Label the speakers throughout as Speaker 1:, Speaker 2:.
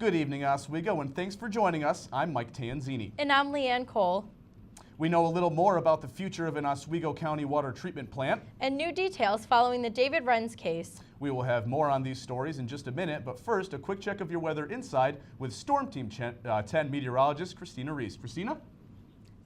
Speaker 1: Good evening, Oswego, and thanks for joining us. I'm Mike Tanzini.
Speaker 2: And I'm Leanne Cole.
Speaker 1: We know a little more about the future of an Oswego County water treatment plant.
Speaker 2: And new details following the David Renz case.
Speaker 1: We will have more on these stories in just a minute, but first, a quick check of your weather inside with Storm Team 10 meteorologist Christina Reese. Christina?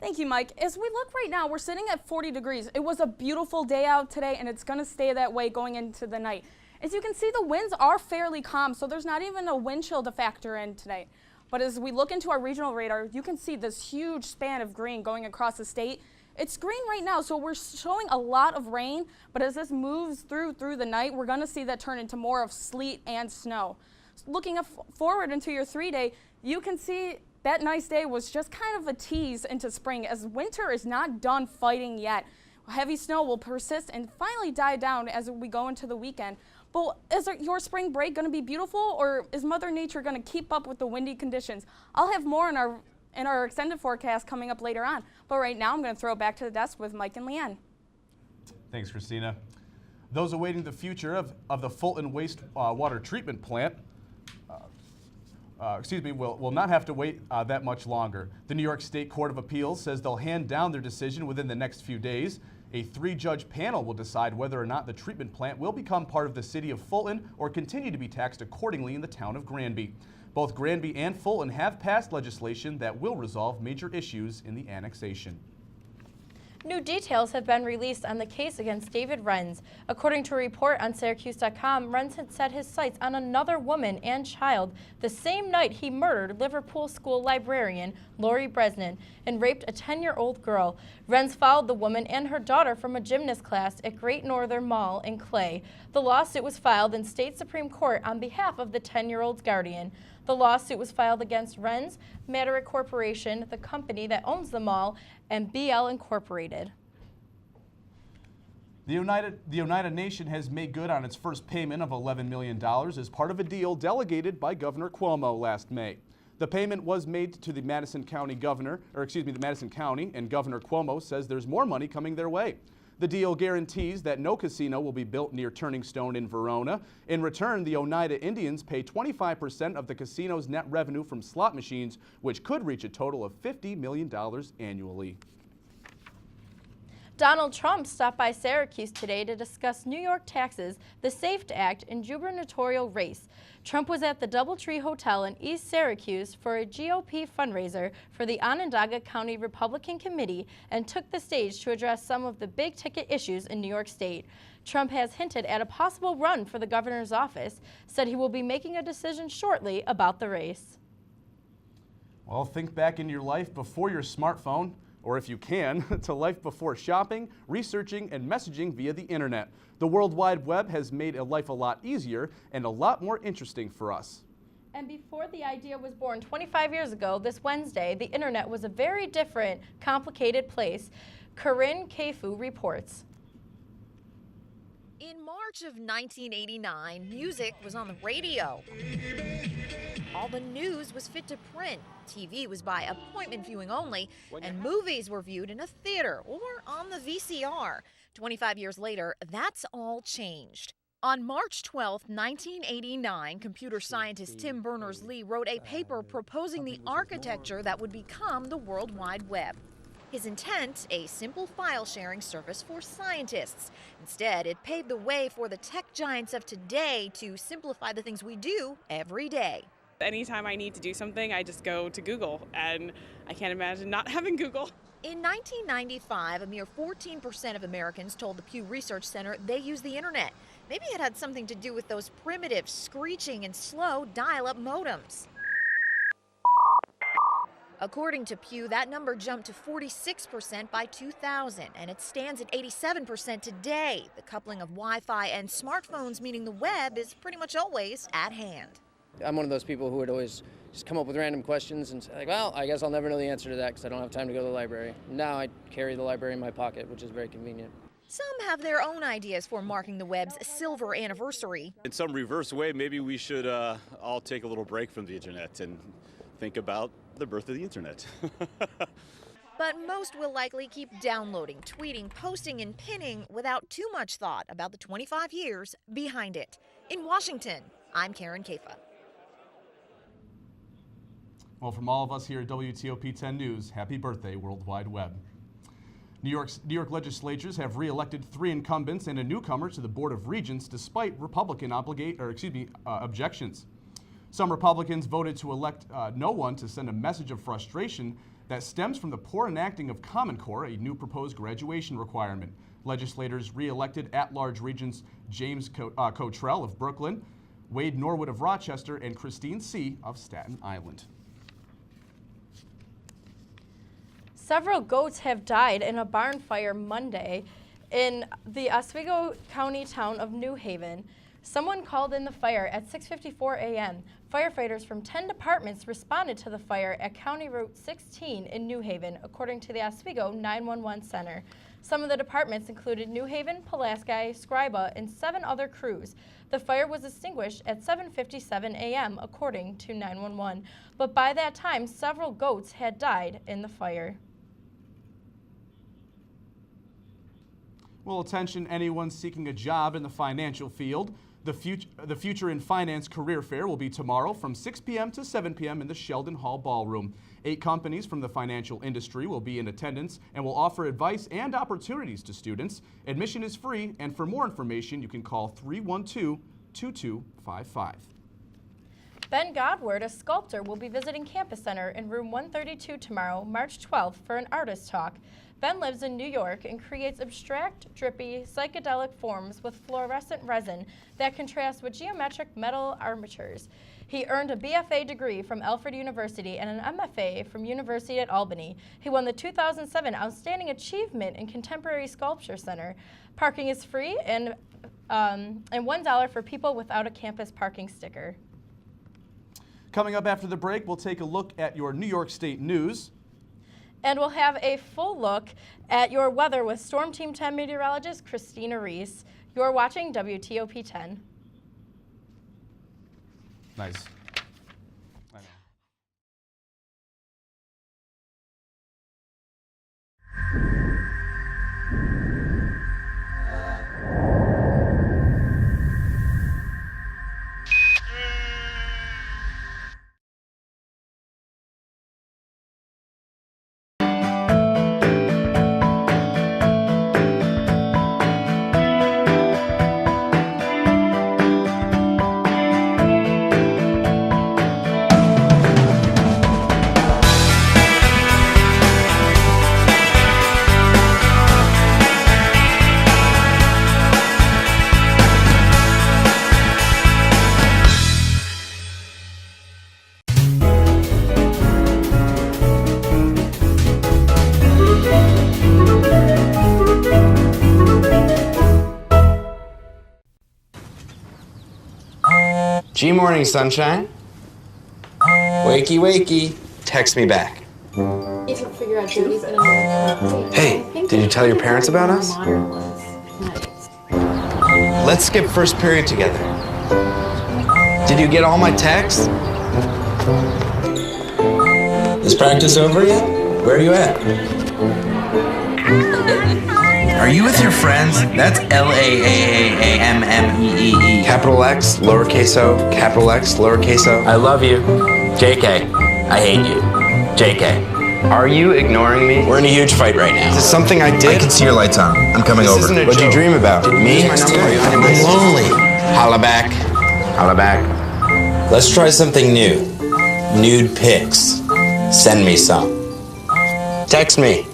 Speaker 3: Thank you, Mike. As we look right now, we're sitting at 40 degrees. It was a beautiful day out today, and it's going to stay that way going into the night. As you can see, the winds are fairly calm, so there's not even a wind chill to factor in today. But as we look into our regional radar, you can see this huge span of green going across the state. It's green right now, so we're showing a lot of rain, but as this moves through the night, we're going to see that turn into more of sleet and snow. Looking forward into your 3-day, you can see that nice day was just kind of a tease into spring, as winter is not done fighting yet. Heavy snow will persist and finally die down as we go into the weekend. But is your spring break going to be beautiful, or is Mother Nature going to keep up with the windy conditions? I'll have more in our extended forecast coming up later on. But right now, I'm going to throw it back to the desk with Mike and Leanne.
Speaker 1: Thanks, Christina. Those awaiting the future of the Fulton wastewater treatment plant will not have to wait that much longer. The New York State Court of Appeals says they'll hand down their decision within the next few days. A 3-judge panel will decide whether or not the treatment plant will become part of the city of Fulton or continue to be taxed accordingly in the town of Granby. Both Granby and Fulton have passed legislation that will resolve major issues in the annexation.
Speaker 2: New details have been released on the case against David Renz. According to a report on Syracuse.com, Renz had set his sights on another woman and child the same night he murdered Liverpool school librarian Lori Bresnan and raped a 10-year-old girl. Renz followed the woman and her daughter from a gymnast class at Great Northern Mall in Clay. The lawsuit was filed in state Supreme Court on behalf of the 10-year-old's guardian. The lawsuit was filed against Renz, Matterick Corporation, the company that owns the mall, and BL Incorporated.
Speaker 1: The Oneida Nation has made good on its first payment of $11 million as part of a deal delegated by Governor Cuomo last May. The payment was made to the Madison County, and Governor Cuomo says there's more money coming their way. The deal guarantees that no casino will be built near Turning Stone in Verona. In return, the Oneida Indians pay 25% of the casino's net revenue from slot machines, which could reach a total of $50 million annually.
Speaker 2: Donald Trump stopped by Syracuse today to discuss New York taxes, the SAFE Act, and gubernatorial race. Trump was at the Doubletree Hotel in East Syracuse for a GOP fundraiser for the Onondaga County Republican Committee and took the stage to address some of the big-ticket issues in New York State. Trump has hinted at a possible run for the governor's office, said he will be making a decision shortly about the race.
Speaker 1: Well, think back in your life before your smartphone, or if you can, to life before shopping, researching, and messaging via the internet. The World Wide Web has made life a lot easier and a lot more interesting for us.
Speaker 2: And before the idea was born 25 years ago, this Wednesday, the internet was a very different, complicated place. Corinne Kefu reports.
Speaker 4: In March of 1989, music was on the radio. All the news was fit to print. TV was by appointment viewing only, and movies were viewed in a theater or on the VCR. 25 years later, that's all changed. On March 12, 1989, computer scientist Tim Berners-Lee wrote a paper proposing the architecture that would become the World Wide Web. His intent, a simple file-sharing service for scientists. Instead, it paved the way for the tech giants of today to simplify the things we do every day.
Speaker 5: Anytime I need to do something, I just go to Google, and I can't imagine not having Google.
Speaker 4: In 1995, a mere 14% of Americans told the Pew Research Center they use the internet. Maybe it had something to do with those primitive, screeching, and slow dial-up modems. According to Pew, that number jumped to 46% by 2000, and it stands at 87% today. The coupling of Wi-Fi and smartphones meaning the web is pretty much always at hand.
Speaker 6: I'm one of those people who would always just come up with random questions and say, like, well, I guess I'll never know the answer to that because I don't have time to go to the library. Now I carry the library in my pocket, which is very convenient.
Speaker 4: Some have their own ideas for marking the web's silver anniversary.
Speaker 7: In some reverse way, maybe we should all take a little break from the internet and think about the birth of the internet.
Speaker 4: But most will likely keep downloading, tweeting, posting, and pinning without too much thought about the 25 years behind it. In Washington, I'm Karen Kefa.
Speaker 1: Well, from all of us here at WTOP 10 News, happy birthday, World Wide Web. New York legislatures have re-elected 3 incumbents and a newcomer to the Board of Regents despite Republican objections. Some Republicans voted to elect no one to send a message of frustration that stems from the poor enacting of Common Core, a new proposed graduation requirement. Legislators re-elected at-large Regents James Cottrell of Brooklyn, Wade Norwood of Rochester, and Christine C. of Staten Island.
Speaker 2: Several goats have died in a barn fire Monday in the Oswego County town of New Haven. Someone called in the fire at 6:54 a.m. Firefighters from 10 departments responded to the fire at County Route 16 in New Haven, according to the Oswego 911 Center. Some of the departments included New Haven, Pulaski, Scriba, and 7 other crews. The fire was extinguished at 7:57 a.m., according to 911. But by that time, several goats had died in the fire.
Speaker 1: Well, attention anyone seeking a job in the financial field. The Future in Finance Career Fair will be tomorrow from 6 p.m. to 7 p.m. in the Sheldon Hall Ballroom. 8 companies from the financial industry will be in attendance and will offer advice and opportunities to students. Admission is free, and for more information, you can call 312-2255.
Speaker 2: Ben Godward, a sculptor, will be visiting Campus Center in room 132 tomorrow, March 12th, for an artist talk. Ben lives in New York and creates abstract, drippy, psychedelic forms with fluorescent resin that contrast with geometric metal armatures. He earned a BFA degree from Alfred University and an MFA from University at Albany. He won the 2007 Outstanding Achievement in Contemporary Sculpture Center. Parking is free and $1 for people without a campus parking sticker.
Speaker 1: Coming up after the break, we'll take a look at your New York State news.
Speaker 2: And we'll have a full look at your weather with Storm Team 10 meteorologist Christina Reese. You're watching WTOP 10.
Speaker 1: Nice. I know.
Speaker 8: G-Morning, sunshine. Wakey, wakey. Text me back. Hey, did you tell your parents about us? Let's skip first period together. Did you get all my texts? Is practice over yet? Where are you at? Are you with your friends? That's L-A-A-A-A-M-M-E-E-E. Capital X, lowercase o, capital X, lowercase o. I love you. JK, I hate you. JK. Are you ignoring me? We're in a huge fight right now. Is this something I did? I can see your lights on. I'm coming over. What'd you dream about? Me? I'm lonely. Holla back. Holla back. Let's try something new. Nude pics. Send me some. Text me.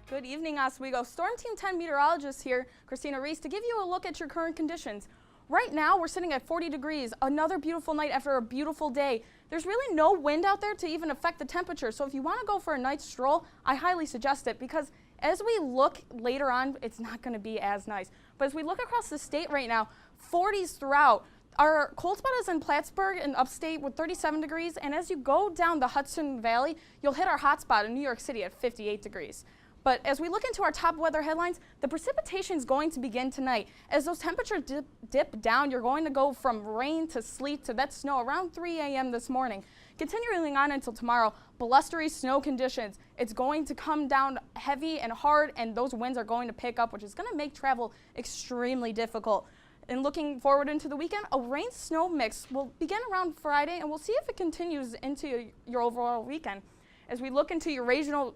Speaker 3: Good evening, Oswego. Storm Team 10 meteorologist here, Christina Reese, to give you a look at your current conditions. Right now, we're sitting at 40 degrees, another beautiful night after a beautiful day. There's really no wind out there to even affect the temperature, so if you want to go for a night stroll, I highly suggest it, because as we look later on, it's not going to be as nice. But as we look across the state right now, 40s throughout. Our cold spot is in Plattsburgh in upstate with 37 degrees, and as you go down the Hudson Valley, you'll hit our hot spot in New York City at 58 degrees. But as we look into our top weather headlines, the precipitation is going to begin tonight. As those temperatures dip down, you're going to go from rain to sleet to that snow around 3 a.m. this morning. Continuing on until tomorrow, blustery snow conditions. It's going to come down heavy and hard, and those winds are going to pick up, which is going to make travel extremely difficult. And looking forward into the weekend, a rain-snow mix will begin around Friday, and we'll see if it continues into your overall weekend. As we look into your regional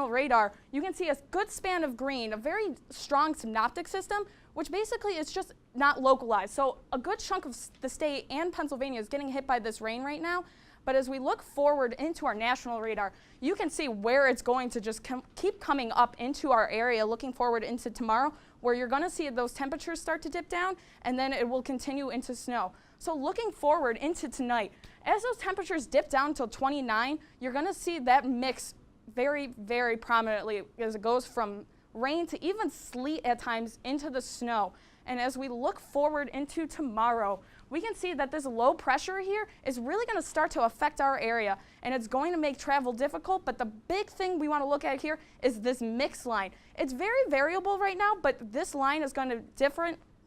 Speaker 3: radar, you can see a good span of green, a very strong synoptic system, which basically is just not localized. So a good chunk of the state and Pennsylvania is getting hit by this rain right now. But as we look forward into our national radar, you can see where it's going to just keep coming up into our area, looking forward into tomorrow, where you're going to see those temperatures start to dip down, and then it will continue into snow. So looking forward into tonight, as those temperatures dip down to 29, you're going to see that mix very, very prominently as it goes from rain to even sleet at times into the snow. And as we look forward into tomorrow, we can see that this low pressure here is really going to start to affect our area, and it's going to make travel difficult. But the big thing we want to look at here is this mix line. It's very variable right now, but this line is going to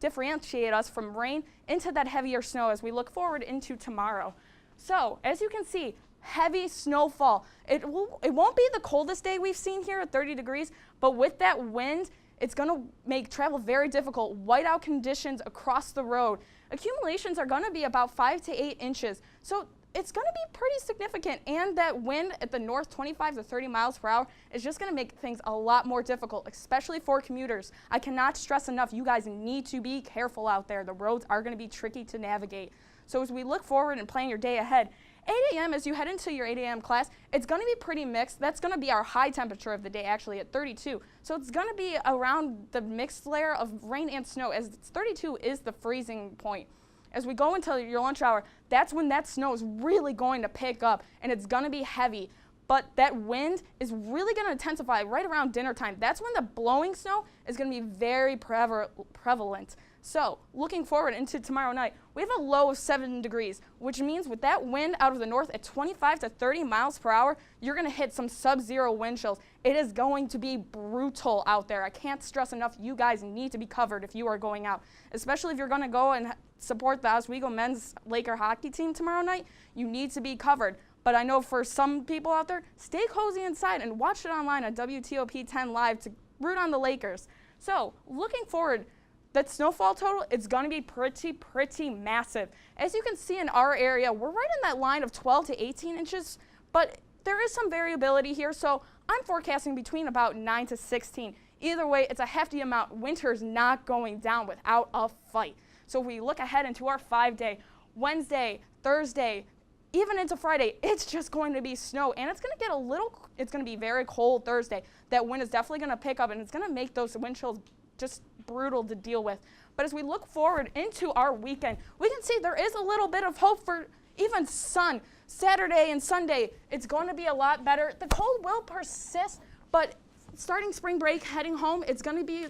Speaker 3: differentiate us from rain into that heavier snow as we look forward into tomorrow. So as you can see, heavy snowfall. It won't be the coldest day we've seen here at 30 degrees, but with that wind, it's going to make travel very difficult. Whiteout conditions across the road. Accumulations are going to be about 5 to 8 inches. So it's going to be pretty significant, and that wind at the north, 25 to 30 miles per hour, is just going to make things a lot more difficult, especially for commuters. I cannot stress enough, you guys need to be careful out there. The roads are going to be tricky to navigate. So as we look forward and plan your day ahead, 8 a.m. as you head into your 8 a.m. class, it's going to be pretty mixed. That's going to be our high temperature of the day, actually, at 32. So it's going to be around the mixed layer of rain and snow, as 32 is the freezing point. As we go into your lunch hour, that's when that snow is really going to pick up, and it's going to be heavy. But that wind is really going to intensify right around dinner time. That's when the blowing snow is going to be very prevalent. So looking forward into tomorrow night, we have a low of 7 degrees, which means with that wind out of the north at 25 to 30 miles per hour, you're going to hit some sub-zero wind chills. It is going to be brutal out there. I can't stress enough, you guys need to be covered if you are going out, especially if you're going to go and support the Oswego men's Laker hockey team tomorrow night. You need to be covered. But I know for some people out there, stay cozy inside and watch it online on WTOP 10 Live to root on the Lakers. So looking forward, that snowfall total, it's going to be pretty massive. As you can see in our area, we're right in that line of 12 to 18 inches, but there is some variability here, so I'm forecasting between about 9 to 16. Either way, it's a hefty amount. Winter's not going down without a fight. So if we look ahead into our 5-day, Wednesday, Thursday, even into Friday, it's just going to be snow, and it's going to be very cold Thursday. That wind is definitely going to pick up, and it's going to make those wind chills just brutal to deal with. But as we look forward into our weekend, we can see there is a little bit of hope for even sun. Saturday and Sunday, it's going to be a lot better. The cold will persist, but starting spring break, heading home, it's going to be,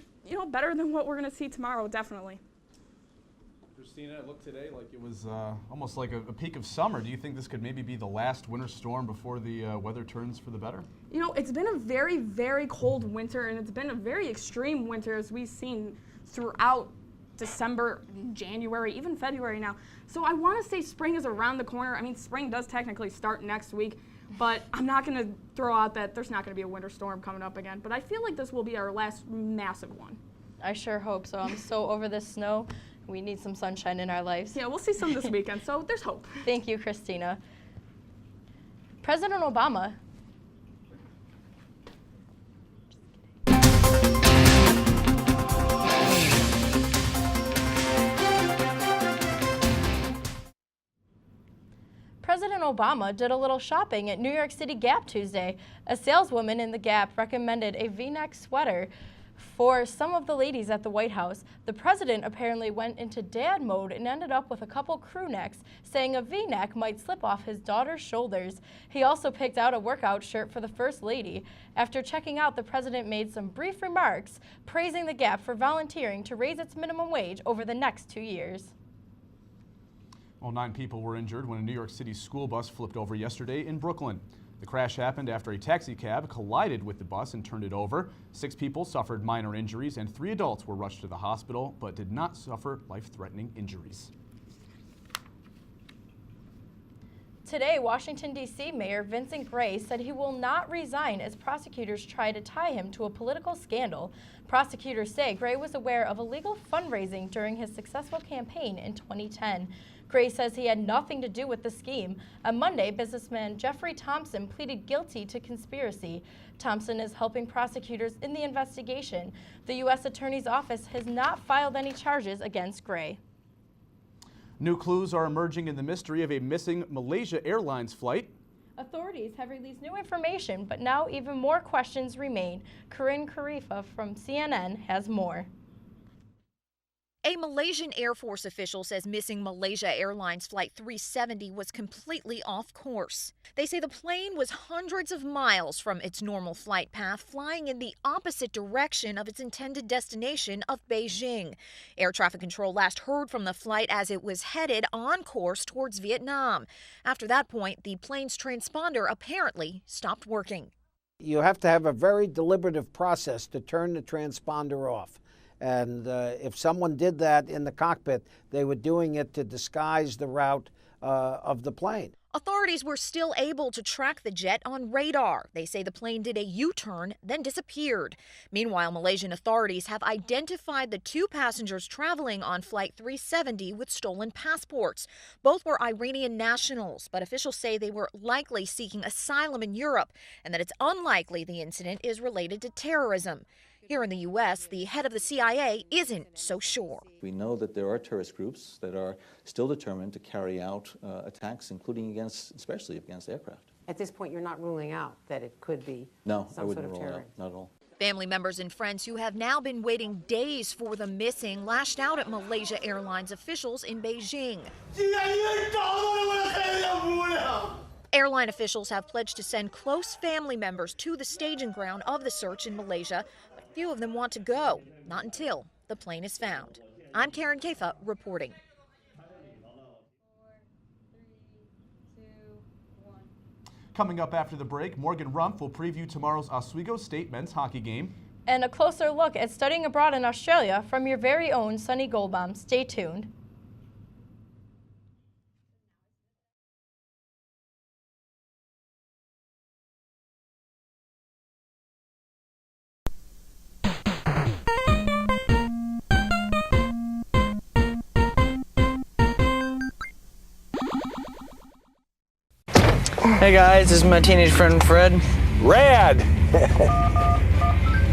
Speaker 3: better than what we're going to see tomorrow, definitely.
Speaker 1: Christina, it looked today like it was almost like a peak of summer. Do you think this could maybe be the last winter storm before the weather turns for the better?
Speaker 3: It's been a very, very cold winter, and it's been a very extreme winter as we've seen throughout December, January, even February now. So I want to say spring is around the corner. I mean, spring does technically start next week, but I'm not going to throw out that there's not going to be a winter storm coming up again. But I feel like this will be our last massive one.
Speaker 2: I sure hope so. I'm so over this snow. We need some sunshine in our lives.
Speaker 3: Yeah, we'll see some this weekend, so there's hope.
Speaker 2: Thank you, Christina. President Obama. President Obama did a little shopping at New York City Gap Tuesday. A saleswoman in the Gap recommended a V-neck sweater for some of the ladies at the White House. The president apparently went into dad mode and ended up with a couple crew necks, saying a V-neck might slip off his daughter's shoulders. He also picked out a workout shirt for the First Lady. After checking out, the president made some brief remarks, praising the Gap for volunteering to raise its minimum wage over the next 2 years. Well,
Speaker 1: 9 people were injured when a New York City school bus flipped over yesterday in Brooklyn. The crash happened after a taxi cab collided with the bus and turned it over. 6 people suffered minor injuries and 3 adults were rushed to the hospital but did not suffer life-threatening injuries.
Speaker 2: Today, Washington, D.C. Mayor Vincent Gray said he will not resign as prosecutors try to tie him to a political scandal. Prosecutors say Gray was aware of illegal fundraising during his successful campaign in 2010. Gray says he had nothing to do with the scheme. On Monday, businessman Jeffrey Thompson pleaded guilty to conspiracy. Thompson is helping prosecutors in the investigation. The U.S. Attorney's Office has not filed any charges against Gray.
Speaker 1: New clues are emerging in the mystery of a missing Malaysia Airlines flight.
Speaker 2: Authorities have released new information, but now even more questions remain. Corinne Karifa from CNN has more.
Speaker 4: A Malaysian Air Force official says missing Malaysia Airlines Flight 370 was completely off course. They say the plane was hundreds of miles from its normal flight path, flying in the opposite direction of its intended destination of Beijing. Air traffic control last heard from the flight as it was headed on course towards Vietnam. After that point, the plane's transponder apparently stopped working.
Speaker 9: You have to have a very deliberative process to turn the transponder off. And if someone did that in the cockpit, they were doing it to disguise the route of the plane.
Speaker 4: Authorities were still able to track the jet on radar. They say the plane did a U-turn, then disappeared. Meanwhile, Malaysian authorities have identified the 2 passengers traveling on Flight 370 with stolen passports. Both were Iranian nationals, but officials say they were likely seeking asylum in Europe and that it's unlikely the incident is related to terrorism. Here in the U.S., the head of the CIA isn't so sure.
Speaker 10: We know that there are terrorist groups that are still determined to carry out attacks, including especially against aircraft.
Speaker 11: At this point, you're not ruling out that it could be
Speaker 10: some
Speaker 11: sort
Speaker 10: wouldn't
Speaker 11: of
Speaker 10: rule it
Speaker 11: terror?
Speaker 10: out, not at all.
Speaker 4: Family members and friends who have now been waiting days for the missing lashed out at Malaysia Airlines officials in Beijing. Airline officials have pledged to send close family members to the staging ground of the search in Malaysia, but few of them want to go, not until the plane is found. I'm Karen Kefa reporting.
Speaker 1: Coming up after the break, Morgan Rumpf will preview tomorrow's Oswego State men's hockey game.
Speaker 2: And a closer look at studying abroad in Australia from your very own Sunny Goldbaum. Stay tuned.
Speaker 12: Hey guys, this is my teenage friend Fred.
Speaker 13: Rad!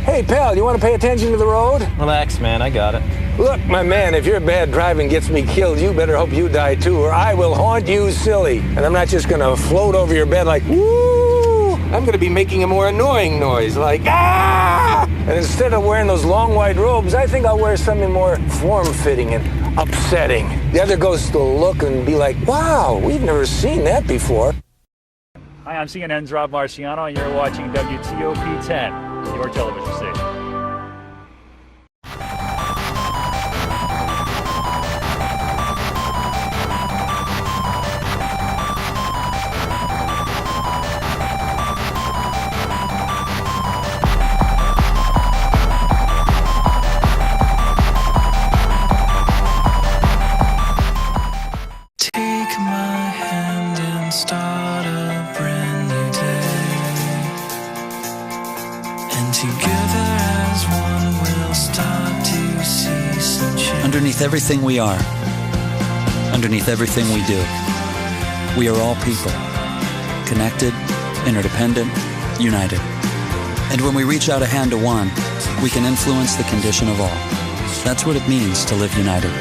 Speaker 13: Hey pal, you want to pay attention to the road?
Speaker 12: Relax, man, I got it.
Speaker 13: Look, my man, if your bad driving gets me killed, you better hope you die too, or I will haunt you silly. And I'm not just gonna float over your bed like, woo! I'm gonna be making a more annoying noise, like, ah! And instead of wearing those long white robes, I think I'll wear something more form-fitting and upsetting. The other ghosts will look and be like, wow, we've never seen that before.
Speaker 14: Hi, I'm CNN's Rob Marciano, and you're watching WTOP 10, your television station.
Speaker 15: Take my hand and start a brand new day. And together as one we'll start to see some change.
Speaker 16: Underneath everything we are, underneath everything we do, we are all people. Connected, interdependent, united. And when we reach out a hand to one, we can influence the condition of all. That's what it means to live united.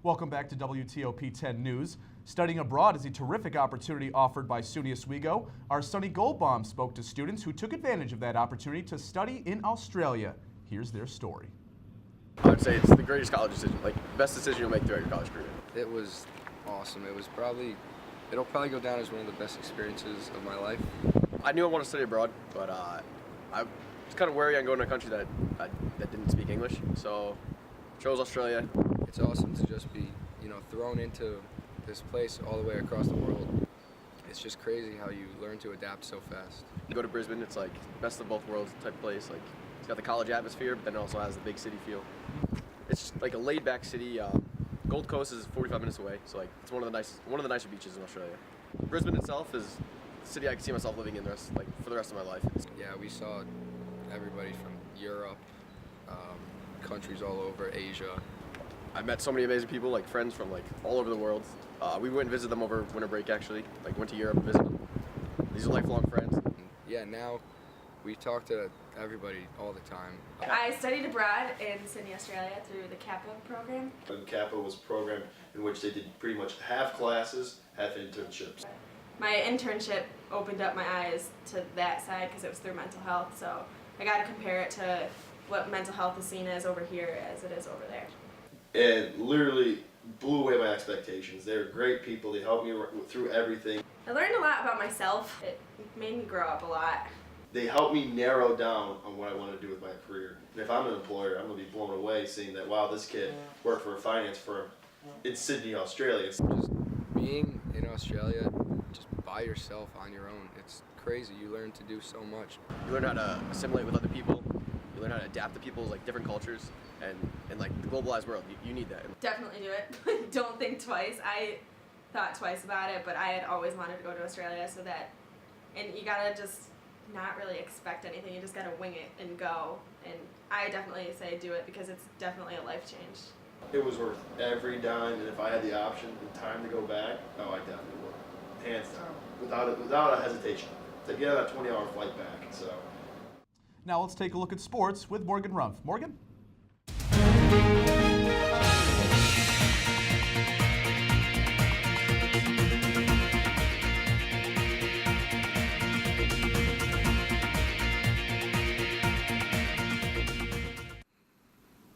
Speaker 1: Welcome back to WTOP 10 News. Studying abroad is a terrific opportunity offered by SUNY Oswego. Our Sunny Goldbaum spoke to students who took advantage of that opportunity to study in Australia. Here's their story.
Speaker 17: I would say it's the greatest college decision, like best decision you'll make throughout your college career.
Speaker 18: It was awesome. It'll probably go down as one of the best experiences of my life.
Speaker 17: I knew I wanted to study abroad, but I was kind of wary on going to a country that didn't speak English, so chose Australia.
Speaker 18: It's awesome to just be, thrown into this place all the way across the world. It's just crazy how you learn to adapt so fast.
Speaker 17: You go to Brisbane, it's like best of both worlds type place. Like it's got the college atmosphere, but then it also has the big city feel. It's just like a laid-back city. Gold Coast is 45 minutes away, so like it's one of the nicer beaches in Australia. Brisbane itself is a city I can see myself living in for the rest of my life.
Speaker 18: Yeah, we saw everybody from Europe, countries all over Asia.
Speaker 17: I met so many amazing people, like friends from like all over the world. We went and visited them over winter break actually. Like went to Europe and visited them. These are lifelong friends.
Speaker 18: Yeah, now we talk to everybody all the time.
Speaker 19: I studied abroad in Sydney, Australia through the CAPA program.
Speaker 20: And CAPA was a program in which they did pretty much half classes, half internships.
Speaker 19: My internship opened up my eyes to that side because it was through mental health, so I got to compare it to what mental health is seen as over here as it is over there.
Speaker 20: And literally blew away my expectations. They were great people. They helped me through everything.
Speaker 19: I learned a lot about myself. It made me grow up a lot.
Speaker 20: They helped me narrow down on what I want to do with my career. And if I'm an employer, I'm going to be blown away seeing that, wow, this kid worked for a finance firm in Sydney, Australia.
Speaker 18: Just being in Australia, just by yourself on your own, it's crazy. You learn to do so much.
Speaker 17: You learn how to assimilate with other people. You learn how to adapt to people's like different cultures, and in like the globalized world, you need that.
Speaker 19: Definitely do it. Don't think twice. I thought twice about it, but I had always wanted to go to Australia, so that, and you gotta just not really expect anything. You just gotta wing it and go. And I definitely say do it because it's definitely a life change.
Speaker 20: It was worth every dime, and if I had the option and time to go back, oh, I definitely would, hands down, without a hesitation, to get on a 20-hour flight back. So.
Speaker 1: Now let's take a look at sports with Morgan Rumpf. Morgan?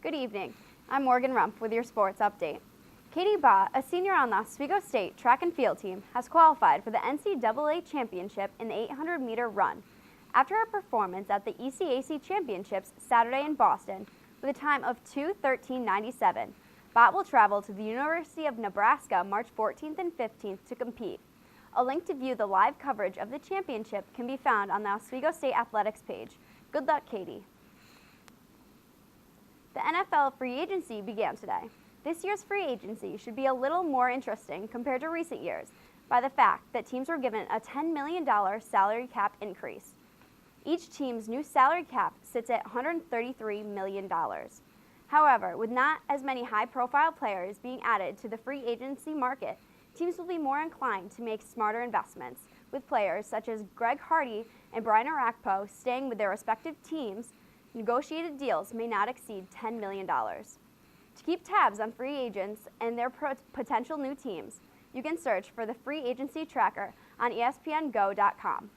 Speaker 21: Good evening. I'm Morgan Rumpf with your sports update. Katie Baugh, a senior on the Oswego State track and field team, has qualified for the NCAA championship in the 800-meter run. After her performance at the ECAC Championships Saturday in Boston with a time of 2:13.97, Baugh will travel to the University of Nebraska March 14th and 15th to compete. A link to view the live coverage of the championship can be found on the Oswego State Athletics page. Good luck, Katie. The NFL free agency began today. This year's free agency should be a little more interesting compared to recent years by the fact that teams were given a $10 million salary cap increase. Each team's new salary cap sits at $133 million. However, with not as many high-profile players being added to the free agency market, teams will be more inclined to make smarter investments, with players such as Greg Hardy and Brian Arakpo staying with their respective teams. Negotiated deals may not exceed $10 million. To keep tabs on free agents and their potential new teams, you can search for the free agency tracker on ESPNGO.com.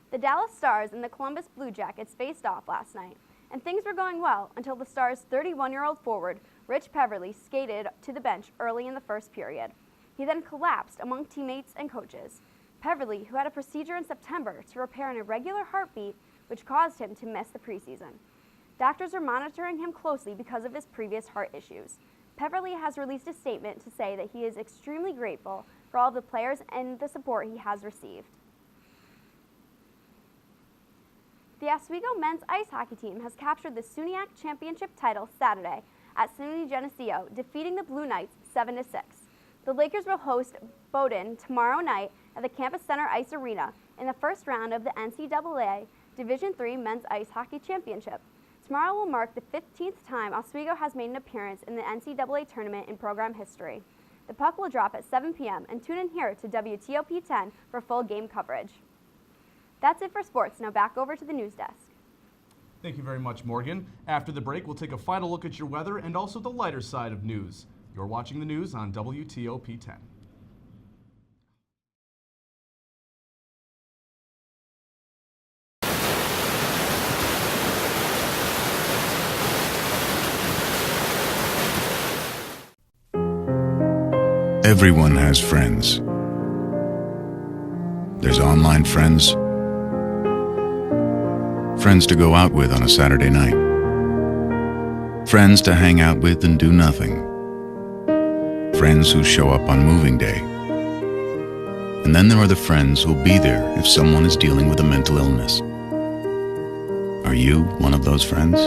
Speaker 21: The Dallas Stars and the Columbus Blue Jackets faced off last night, and things were going well until the Stars' 31-year-old forward, Rich Peverly, skated to the bench early in the first period. He then collapsed among teammates and coaches. Peverly, who had a procedure in September to repair an irregular heartbeat, which caused him to miss the preseason. Doctors are monitoring him closely because of his previous heart issues. Peverly has released a statement to say that he is extremely grateful for all of the players and the support he has received. The Oswego men's ice hockey team has captured the SUNYAC championship title Saturday at SUNY Geneseo, defeating the Blue Knights 7-6. The Lakers will host Bowdoin tomorrow night at the Campus Center Ice Arena in the first round of the NCAA Division III Men's Ice Hockey Championship. Tomorrow will mark the 15th time Oswego has made an appearance in the NCAA tournament in program history. The puck will drop at 7 p.m. and tune in here to WTOP 10 for full game coverage. That's it for sports. Now back over to the news desk.
Speaker 1: Thank you very much, Morgan. After the break, we'll take a final look at your weather and also the lighter side of news. You're watching the news on WTOP 10.
Speaker 5: Everyone has friends. There's online friends, friends to go out with on a Saturday night, friends to hang out with and do nothing, friends who show up on moving day. And then there are the friends who'll be there if someone is dealing with a mental illness. Are you one of those friends?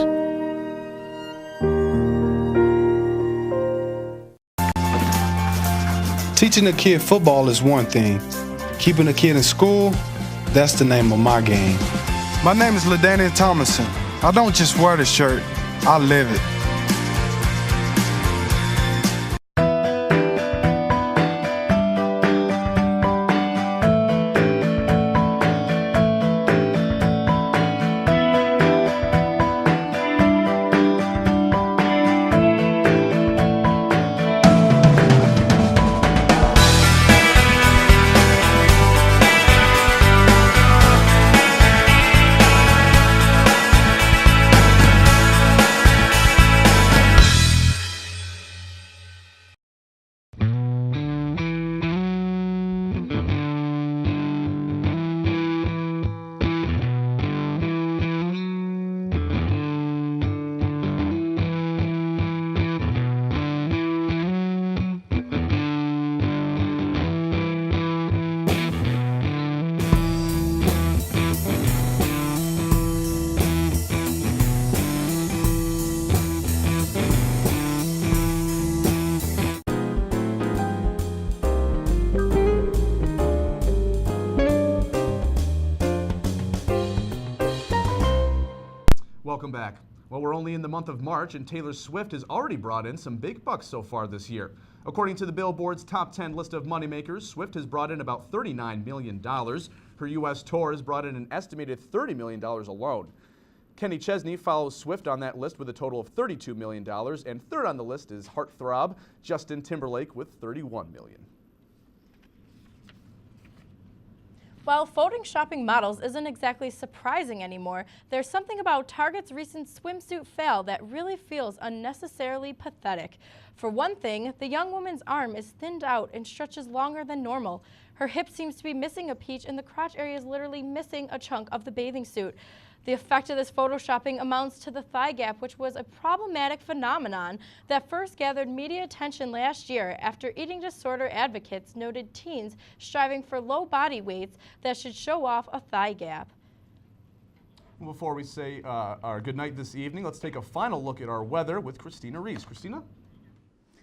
Speaker 22: Teaching a kid football is one thing. Keeping a kid in school, that's the name of my game. My name is LaDainian Thomason. I don't just wear the shirt, I live it.
Speaker 1: Welcome back. Well, we're only in the month of March, and Taylor Swift has already brought in some big bucks so far this year. According to the Billboard's top 10 list of moneymakers, Swift has brought in about $39 million. Her U.S. tour has brought in an estimated $30 million alone. Kenny Chesney follows Swift on that list with a total of $32 million, and third on the list is heartthrob Justin Timberlake with $31 million.
Speaker 2: While photoshopping models isn't exactly surprising anymore, there's something about Target's recent swimsuit fail that really feels unnecessarily pathetic. For one thing, the young woman's arm is thinned out and stretches longer than normal. Her hip seems to be missing a peach, and the crotch area is literally missing a chunk of the bathing suit. The effect of this photoshopping amounts to the thigh gap, which was a problematic phenomenon that first gathered media attention last year after eating disorder advocates noted teens striving for low body weights that should show off a thigh gap.
Speaker 1: Before we say our goodnight this evening, let's take a final look at our weather with Christina Reese. Christina?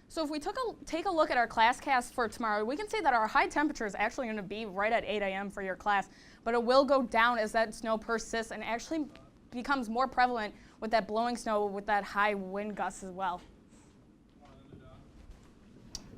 Speaker 3: So if we take a look at our class cast for tomorrow, we can see that our high temperature is actually going to be right at 8 a.m. for your class, but it will go down as that snow persists and actually becomes more prevalent with that blowing snow with that high wind gusts as well.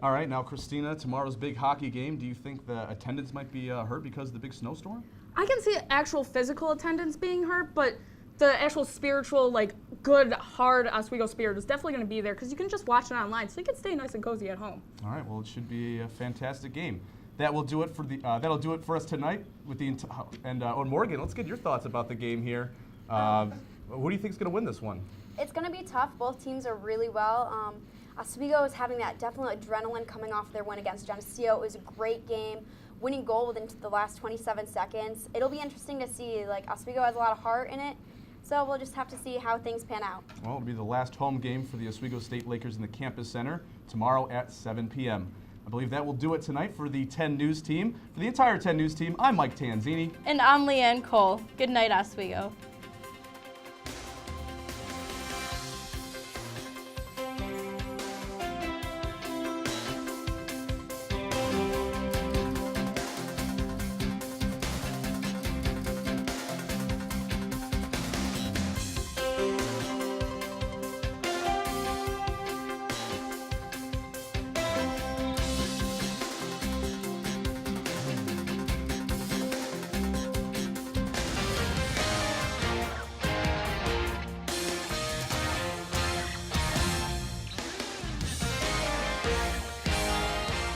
Speaker 1: All right, now Christina, tomorrow's big hockey game, do you think the attendance might be hurt because of the big snowstorm?
Speaker 3: I can see actual physical attendance being hurt, but the actual spiritual, like, good, hard Oswego spirit is definitely going to be there because you can just watch it online, so you can stay nice and cozy at home.
Speaker 1: All right, well, it should be a fantastic game. That will do it for the. That'll do it for us tonight. With the Morgan, let's get your thoughts about the game here. Who do you think is going to win this one?
Speaker 21: It's going to be tough. Both teams are really well. Oswego is having that definite adrenaline coming off their win against Geneseo. It was a great game, winning goal within the last 27 seconds. It'll be interesting to see. Like, Oswego has a lot of heart in it. So we'll just have to see how things pan out. Well,
Speaker 1: it'll be the last home game for the Oswego State Lakers in the Campus Center tomorrow at 7 p.m. I believe that will do it tonight for the 10 News team. For the entire 10 News team, I'm Mike Tanzini.
Speaker 2: And I'm Leanne Cole. Good night, Oswego.